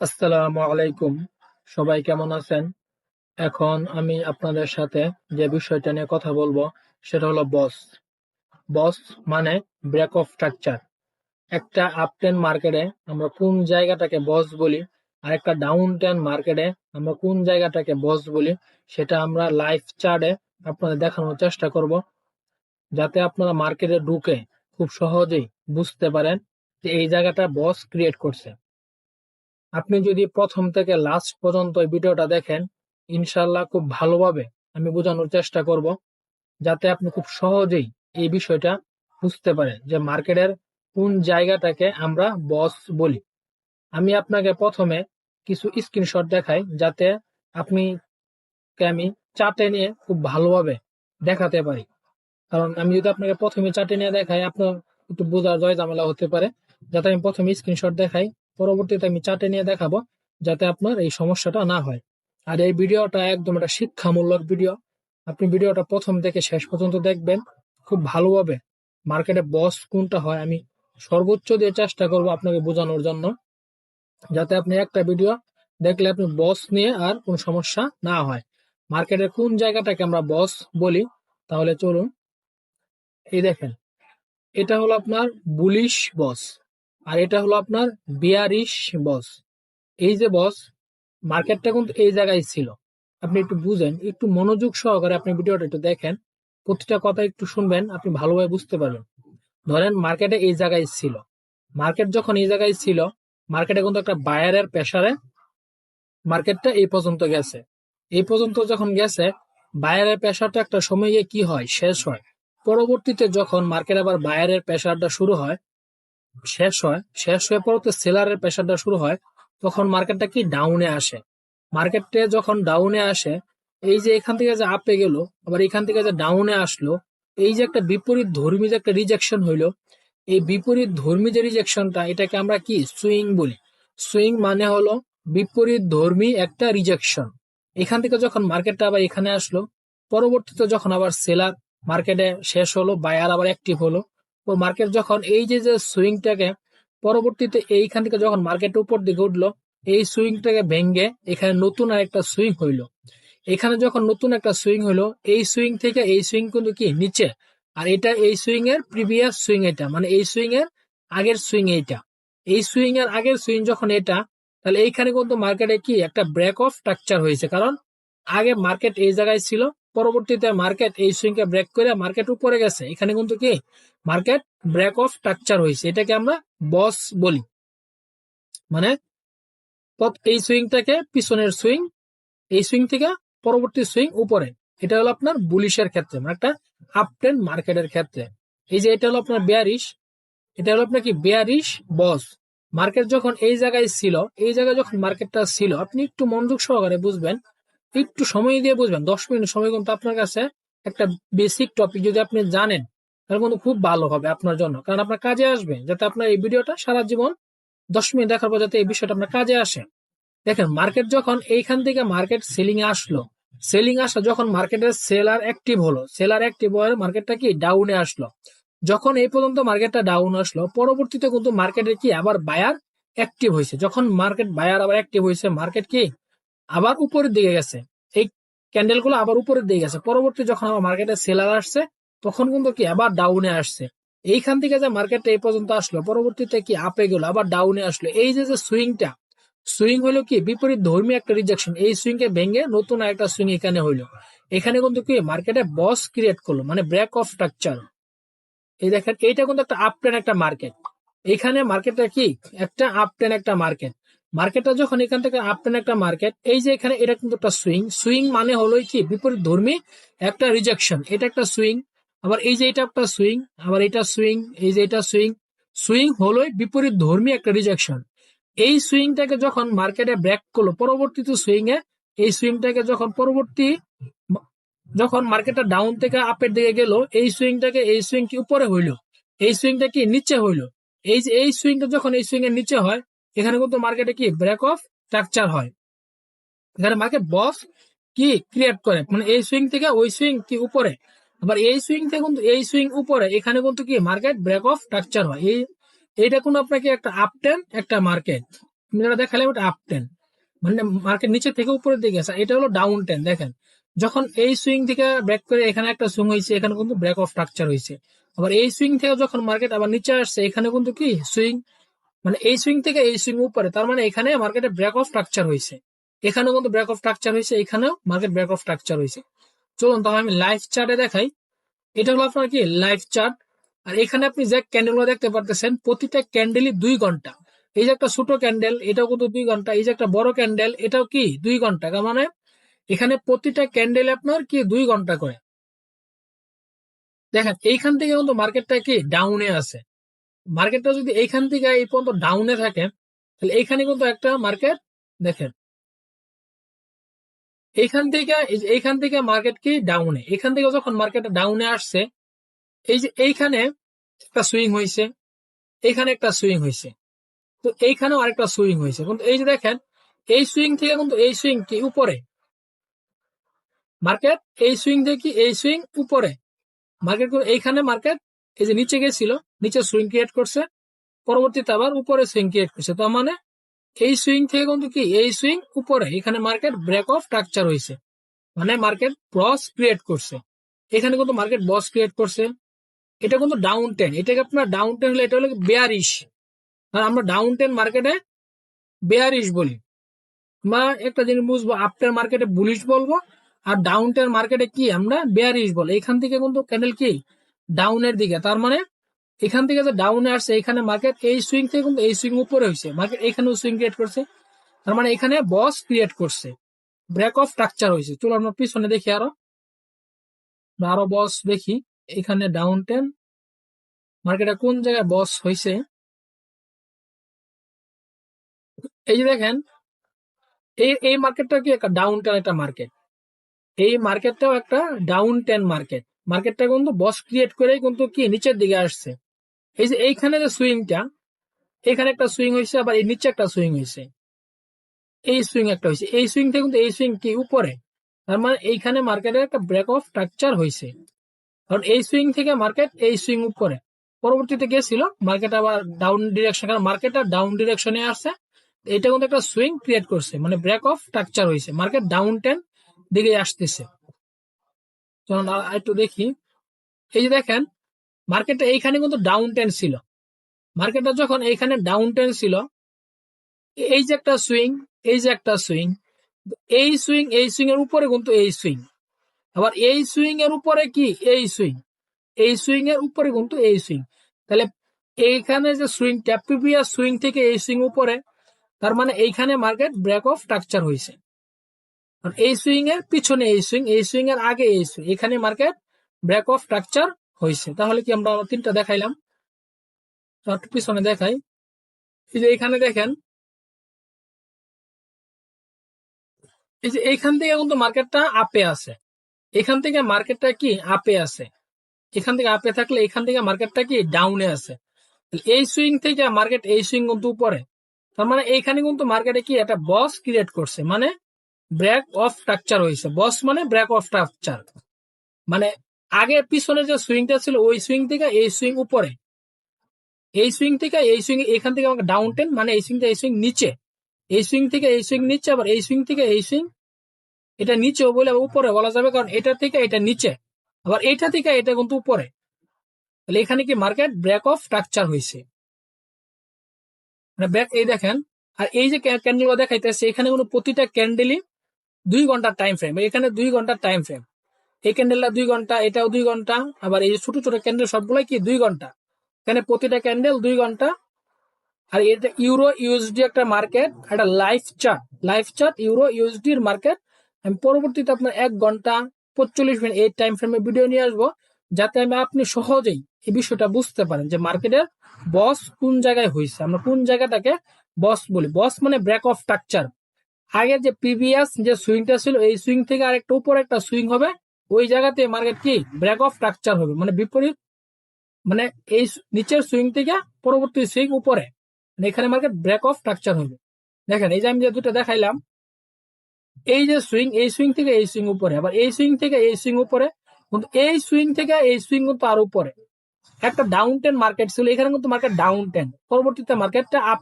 আসসালামু আলাইকুম। সবাই কেমন আছেন? এখন আমি আপনাদের সাথে যে বিষয়টা নিয়ে কথা বলবো সেটা হলো বস। বস মানে ব্রেক অফ স্ট্রাকচার। একটা আপট্রেন্ড মার্কেটে আমরা কোন জায়গাটাকে বস বলি আর একটা ডাউন ট্রেন্ড মার্কেটে আমরা কোন জায়গাটাকে বস বলি সেটা আমরা লাইভ চার্টে আপনাদের দেখানোর চেষ্টা করব, যাতে আপনারা মার্কেটে ঢুকে খুব সহজেই বুঝতে পারেন যে এই জায়গাটা বস ক্রিয়েট করছে। আপনি যদি প্রথম থেকে লাস্ট পর্যন্ত এই ভিডিওটা দেখেন, ইনশাল্লাহ খুব ভালোভাবে আমি বোঝানোর চেষ্টা করব, যাতে আপনি খুব সহজেই এই বিষয়টা বুঝতে পারেন যে মার্কেটের কোন জায়গাটাকে আমরা বস বলি। আমি আপনাকে প্রথমে কিছু স্ক্রিনশট দেখাই, যাতে আপনি আমি চার্টে নিয়ে খুব ভালোভাবে দেখাতে পারি। কারণ আমি যদি আপনাকে প্রথমে চার্টে নিয়ে দেখাই, আপনার একটু বোঝার জয় ঝামেলা হতে পারে। যাতে আমি প্রথমে স্ক্রিনশট দেখাই, পরবর্তীতে আমি চার্টে নিয়ে দেখাবো, যাতে আপনার এই সমস্যাটা না হয়। আর এই ভিডিওটা একদম একটা শিক্ষামূলক ভিডিও। আপনি ভিডিওটা প্রথম থেকে শেষ পর্যন্ত দেখবেন খুব ভালোভাবে। মার্কেটে বস কোনটা হয় আমি সর্বোচ্চ দিয়ে চেষ্টা করবো আপনাকে বোঝানোর জন্য, যাতে আপনি একটা ভিডিও দেখলে আপনি বস নিয়ে আর কোনো সমস্যা না হয়। মার্কেটের কোন জায়গাটাকে আমরা বস বলি, তাহলে চলুন এই দেখেন। এটা হলো আপনার বুলিশ বস, আর এটা হলো আপনার বিয়ারিশ বস। এই যে বস, মার্কেটটা কিন্তু এই জায়গায় ছিল। আপনি একটু বুঝেন, একটু মনোযোগ সহকারে আপনি ভিডিওটা একটু দেখেন, প্রতিটা কথা একটু শুনবেন, আপনি ভালোভাবে বুঝতে পারবেন। ধরেন মার্কেটে এই জায়গায় ছিল, মার্কেট যখন এই জায়গায় ছিল, মার্কেটে কিন্তু একটা বায়ারের প্রেসারে মার্কেটটা এই পর্যন্ত গেছে। এই পর্যন্ত যখন গেছে, বায়ারের প্রেসারটা একটা সময় গিয়ে কি হয়, শেষ হয়। পরবর্তীতে যখন মার্কেট আবার বায়ারের প্রেসারটা শুরু হয়, শেষ হয়ে পরবর্তী সেলারের প্রেসারটা শুরু হয়, তখন মার্কেটটা কি ডাউনে আসে। মার্কেটে যখন ডাউনে আসে, এই যে এখান থেকে যে আপে গেল, আবার এখান থেকে যে ডাউনে আসলো, এই যে একটা বিপরীত ধর্মী যে একটা রিজেকশন হইলো, এই বিপরীত ধর্মী যে রিজেকশনটা, এটাকে আমরা কি সুইং বলি। সুইং মানে হলো বিপরীত ধর্মী একটা রিজেকশন। এখান থেকে যখন মার্কেটটা আবার এখানে আসলো, পরবর্তীতে যখন আবার সেলার মার্কেটে শেষ হলো, বায়ার আবার অ্যাক্টিভ হলো, তো মার্কেট যখন এই যে যে সুইংটাকে পরবর্তীতে এইখান থেকে যখন মার্কেট উপর দিকে উঠলো, এই সুইংটাকে ভেঙে এখানে নতুন আর একটা সুইং হইলো। এখানে যখন নতুন একটা সুইং হলো, এই সুইং থেকে এই সুইং কিন্তু কি নিচে, আর এটা এই সুইং এর প্রিভিয়াস সুইং, এটা মানে এই সুইং এর আগের সুইং এইটা। এই সুইং এর আগের সুইং যখন এটা, তাহলে এইখানে কিন্তু মার্কেটে কি একটা ব্রেক অফ স্ট্রাকচার হয়েছে। কারণ আগে মার্কেট এই জায়গায় ছিল, পরবর্তীতে মার্কেট এই সুইং কে ব্রেক করে মার্কেট উপরে গেছে। এখানে কিন্তু কি মার্কেট ব্রেক অফ স্ট্রাকচার হয়েছে, এটাকে আমরা বস বলি। মানে এই সুইংটাকে পিছনের সুইং, এই সুইং থেকে পরবর্তী সুইং উপরে। এটা হলো আপনার বুলিশের ক্ষেত্রে, মানে একটা আপ ট্রেন্ড মার্কেটের ক্ষেত্রে। এই যে এটা হলো আপনার বেয়ারিশ, এটা হলো আপনার কি বেয়ারিশ বস। মার্কেট যখন এই জায়গায় ছিল, এই জায়গায় যখন মার্কেটটা ছিল, আপনি একটু মনোযোগ সহকারে বুঝবেন, একটু সময় দিয়ে বুঝবেন। 10 মিনিট সময় কিন্তু আপনার কাছে একটা বেসিক টপিক যদি আপনি জানেন, তাহলে কিন্তু খুব ভালো হবে আপনার জন্য, কারণ আপনার কাজে আসবে, যাতে আপনার এই ভিডিওটা সারা জীবন 10 মিনিট দেখার পর যাতে এই বিষয়টা আপনার কাজে আসে। দেখেন মার্কেট যখন এইখান থেকে মার্কেট সেলিং এ আসলো, সেলিং আসা যখন মার্কেটের সেলার অ্যাক্টিভ হলো, সেলার অ্যাক্টিভ হয়ে মার্কেটটা কি ডাউনে আসলো। যখন এই পর্যন্ত মার্কেটটা ডাউন আসলো, পরবর্তীতে কিন্তু মার্কেটের কি আবার বায়ার অ্যাক্টিভ হয়েছে। যখন মার্কেট বায়ার আবার অ্যাক্টিভ হয়েছে, মার্কেট কি আবার উপরের দিকে গেছে। এই ক্যান্ডেল গুলো আবার উপরের দিকে গেছে। পরবর্তী যখন আবার মার্কেটে সেলার আসছে, তখন কিন্তু কি আবার ডাউনে আসছে। এইখান থেকে যে মার্কেটটা এই পর্যন্ত আসলো, পরবর্তীতে কি আপে গেল, আবার ডাউনে আসলো। এই যে যে সুইংটা, সুইং হলো কি বিপরীত ধর্মী একটা রিজেকশন। এই সুইং কে ভেঙে নতুন একটা সুইং এখানে হইলো। এখানে কিন্তু কি মার্কেটে বস ক্রিয়েট করলো, মানে ব্রেক অফ স্ট্রাকচার। এই দেখেন এইটা কিন্তু একটা আপ ট্রেন একটা মার্কেট। এখানে মার্কেটটা কি একটা আপ ট্রেন একটা মার্কেট। মার্কেটটা যখন এখান থেকে আপ ট্রেন একটা মার্কেট, এই যে এখানে এটা কিন্তু একটা সুইং। সুইং মানে হলো কি বিপরীত ধর্মী একটা রিজেকশন, এটা একটা সুইং। আবার এই যে এটা একটা সুইং, আবার এটা সুইং, এই যে এটা সুইং। সুইং হলোই বিপরীত ধর্মী একটা রিজেকশন। এই সুইংটাকে যখন মার্কেটে ব্রেক করলো, পরবর্তীতে সুইং এ এই সুইংটাকে যখন পরবর্তী যখন মার্কেটটা ডাউন থেকে আপের দিকে গেল, এই সুইংটাকে এই সুইং কি উপরে হইলো, এই সুইংটা কি নিচে হইলো। এই যে এই সুইংটা যখন এই সুইং এর নিচে হয়, এখানে কিন্তু মার্কেটে কি ব্রেক অফ স্ট্রাকচার হয়। এখানে মার্কেট বস কি ক্রিয়েট করে, মানে এই সুইং থেকে ওই সুইং কি উপরে, আবার এই সুইং থেকে কিন্তু এই সুইং উপরে। এখানে কিন্তু কি মার্কেট ব্রেক অফ স্ট্রাকচার হয়। এইটা কোন আপনাকে একটা আপটেন একটা মার্কেট। যেটা দেখালাম এটা আপ টেন, মানে মার্কেট নিচে থেকে উপরের দিকে আছে, এটা হলো ডাউন টেন। দেখেন যখন এই সুইং থেকে ব্রেক করে এখানে একটা সুইং হয়েছে, এখানে কিন্তু ব্রেক অফ স্ট্রাকচার হয়েছে। আবার এই সুইং থেকে যখন মার্কেট আবার নিচে আসছে, এখানে কিন্তু কি সুইং, মানে এই সুইং থেকে এই সুইং উপরে, তার মানে এখানে মার্কেটে ব্রেক অফ স্ট্রাকচার হয়েছে, এখানেও কিন্তু ব্রেক অফ স্ট্রাকচার হয়েছে, এখানেও মার্কেট ব্রেক অফ স্ট্রাকচার হয়েছে। চলুন তাহলে আমি লাইভ চার্টে দেখাই। এটা হলো আপনার কি লাইভ চার্ট। আর এখানে আপনি যে ক্যান্ডেল গুলো দেখতে পারতেছেন, প্রতিটা ক্যান্ডেলই 2 ঘন্টা। এই যে একটা ছোট ক্যান্ডেল, এটাও কিন্তু 2 ঘন্টা। এই যে একটা বড় ক্যান্ডেল, এটাও কি 2 ঘন্টা। তার মানে এখানে প্রতিটা ক্যান্ডেল আপনার কি 2 ঘন্টা করে। দেখেন এইখান থেকে কিন্তু মার্কেটটা কি ডাউনে আছে। মার্কেটটা যদি এইখান থেকে এই পর্যন্ত ডাউনে থাকে, তাহলে এইখানে কিন্তু একটা মার্কেট, দেখেন এইখান থেকে মার্কেট কি ডাউনে, এখান থেকে যখন মার্কেট ডাউনে আসছে, এই যে এইখানে একটা সুইং হয়েছে, এখানে একটা সুইং হয়েছে, তো এইখানেও আরেকটা সুইং হয়েছে। কিন্তু এই যে দেখেন এই সুইং থেকে কিন্তু এই সুইং কি উপরে, মার্কেট এই সুইং থেকে কি এই সুইং উপরে, মার্কেট এইখানে মার্কেট এই যে নিচে গেছিল, নিচে সুইং ক্রিয়েট করছে, পরবর্তীতে আবার উপরে সুইং ক্রিয়েট করছে। তার মানে এই সুইং থেকে কিন্তু কি এই সুইং উপরে, এখানে মার্কেট ব্রেক অফ স্ট্রাকচার হয়েছে, মানে মার্কেট বস ক্রিয়েট করছে। এখানে কিন্তু মার্কেট বস ক্রিয়েট করছে। এটা কিন্তু ডাউন টেন, এটাকে আপনার ডাউন টেন হলে এটা হলো বেয়ারিশ। আর আমরা ডাউন টেন মার্কেটে বেয়ারিশ বলি। বা একটা জিনিস বুঝবো, আপটের মার্কেটে বুলিশ বলবো, আর ডাউন টেন মার্কেটে কি আমরা বেয়ারিশ বলি। এখান থেকে কিন্তু ক্যান্ডেল কি ডাউনের দিকে, তার মানে এখান থেকে যে ডাউনে আসছে, এখানে মার্কেট এই সুইং থেকে কিন্তু এই সুইং উপরে হয়েছে, মার্কেট এখানেও সুইং ক্রিয়েট করছে, তার মানে এখানে বস ক্রিয়েট করছে, ব্রেক অফ স্ট্রাকচার হয়েছে। চলো আমরা পিছনে দেখি, আরো বস দেখি। এখানে ডাউন টেন মার্কেটে কোন জায়গায় বস হয়েছে, এই যে দেখেন এই মার্কেটটা কি একটা ডাউন টেন একটা মার্কেট, এই মার্কেটটাও একটা ডাউন টেন মার্কেট। মার্কেটটা কিন্তু বস ক্রিয়েট করেই কিন্তু কি নিচের দিকে আসছে। এই যে এইখানে যে সুইংটা, এখানে একটা সুইং হয়েছে, আবার এই নিচে একটা সুইং হয়েছে, এই সুইং একটা হয়েছে, এই সুইং থেকে কিন্তু এই সুইং কি উপরে, তার মানে এইখানে মার্কেটের একটা ব্রেক অফ স্ট্রাকচার হয়েছে। কারণ এই সুইং থেকে মার্কেট এই সুইং উপরে, পরবর্তীতে গেছিল মার্কেট আবার ডাউন ডিরেকশন, কারণ মার্কেটটা ডাউন ডিরেকশনে আসছে, এটা কিন্তু একটা সুইং ক্রিয়েট করছে, মানে ব্রেক অফ স্ট্রাকচার হয়েছে, মার্কেট ডাউন টেন দিকে আসতেছে। চলুন একটু দেখি। এই যে দেখেন মার্কেটটা এইখানে কিন্তু ডাউন টেন ছিল, মার্কেটটা যখন এইখানে ডাউন টেন ছিল, এই যে একটা সুইং, এই যে একটা সুইং, এই সুইং এর উপরে কিন্তু এই সুইং, আবার এই সুইং এর উপরে কি এই সুইং, এই সুইং এর উপরে কিন্তু এই সুইং, তাহলে এইখানে যে সুইং প্রিভিয়াস সুইং থেকে এই সুইং উপরে, তার মানে এইখানে মার্কেট ব্রেক অফ স্ট্রাকচার হয়েছে। এই সুইং এর পিছনে এই সুইং, এই সুইং এর আগে এই সুইং, এখানে মার্কেট ব্রেক অফ স্ট্রাকচার হয়েছে। তাহলে কি আমরা তিনটা দেখাইলাম, একটু পিছনে দেখাই। এই যে এখানে দেখেন, এই যে এইখান থেকে কিন্তু মার্কেটটা আপে আছে, এখান থেকে মার্কেটটা কি আপে আছে, এখান থেকে আপে থাকলে এখান থেকে মার্কেটটা কি ডাউনে আছে। এই সুইং থেকে মার্কেট এই সুইং কিন্তু উপরে, তার মানে এইখানে কিন্তু মার্কেটে কি একটা বস ক্রিয়েট করছে, মানে ব্রেক অফ স্ট্রাকচার হয়েছে। বস মানে ব্রেক অফ স্ট্রাকচার, মানে আগে পিছনে যে সুইংটা ছিল ওই সুইং থেকে এই সুইং উপরে, এই সুইং থেকে এই সুইং, এখান থেকে আমাকে ডাউন টেন, মানে এই সুইং থেকে এই সুইং নিচে, এই সুইং থেকে এই সুইং নিচে, আবার এই সুইং থেকে এই সুইং, এটা নিচেও বলে উপরে বলা যাবে, কারণ এটা থেকে এটা নিচে, আবার এটা থেকে এটা কিন্তু উপরে, তাহলে এখানে কি মার্কেট ব্রেক অফ স্ট্রাকচার হয়েছে, মানে ব্রেক। এই দেখেন, আর এই যে ক্যান্ডেল দেখাইতেছে, এখানে কোনো প্রতিটা ক্যান্ডেলই 2 ঘন্টার টাইম ফ্রেম, এখানে 2 ঘন্টার টাইম ফ্রেম, এই ক্যান্ডেলটা 2 ঘন্টা, এটাও 2 ঘন্টা, আবার এই ছোট ছোট ক্যান্ডেল সবগুলাই কি 2 ঘন্টা, এখানে প্রতিটা ক্যান্ডেল 2 ঘন্টা। আর এটা ইউরো ইউএসডি একটা মার্কেট, একটা লাইভ চার্ট ইউরো ইউএসডির মার্কেট। আমি পরবর্তীতে আপনার 1 ঘন্টা 45 মিনিট এই টাইম ফ্রেমে ভিডিও নিয়ে আসবো, যাতে আপনি সহজেই এই বিষয়টা বুঝতে পারেন যে মার্কেটের বস কোন জায়গায় হয়েছে, আমরা কোন জায়গাটাকে বস বলি। বস মানে ব্রেক অফ স্ট্রাকচার, আগের যে প্রিভিয়াস যে সুইংটা ছিল এই সুইং থেকে আরেকটা উপরে একটা সুইং হবে, ওই জায়গাতে মার্কেট কি ব্রেক অফ স্ট্রাকচার হবে, মানে বিপরীত, মানে এই নিচের সুইং থেকে পরবর্তী সুইং উপরে, মানে এখানে মার্কেট ব্রেক অফ স্ট্রাকচার হবে। দেখেন এই যে আমি যে দুটো দেখাইলাম, এই যে সুইং, এই সুইং থেকে এই সুইং উপরে, আবার এই সুইং থেকে এই সুইং উপরে, কিন্তু এই সুইং থেকে এই সুইং কিন্তু আর উপরে, একটা ডাউন টেন মার্কেট ছিল, এখানে কিন্তু মার্কেট ডাউন টেন, পরবর্তীতে মার্কেটটা আপ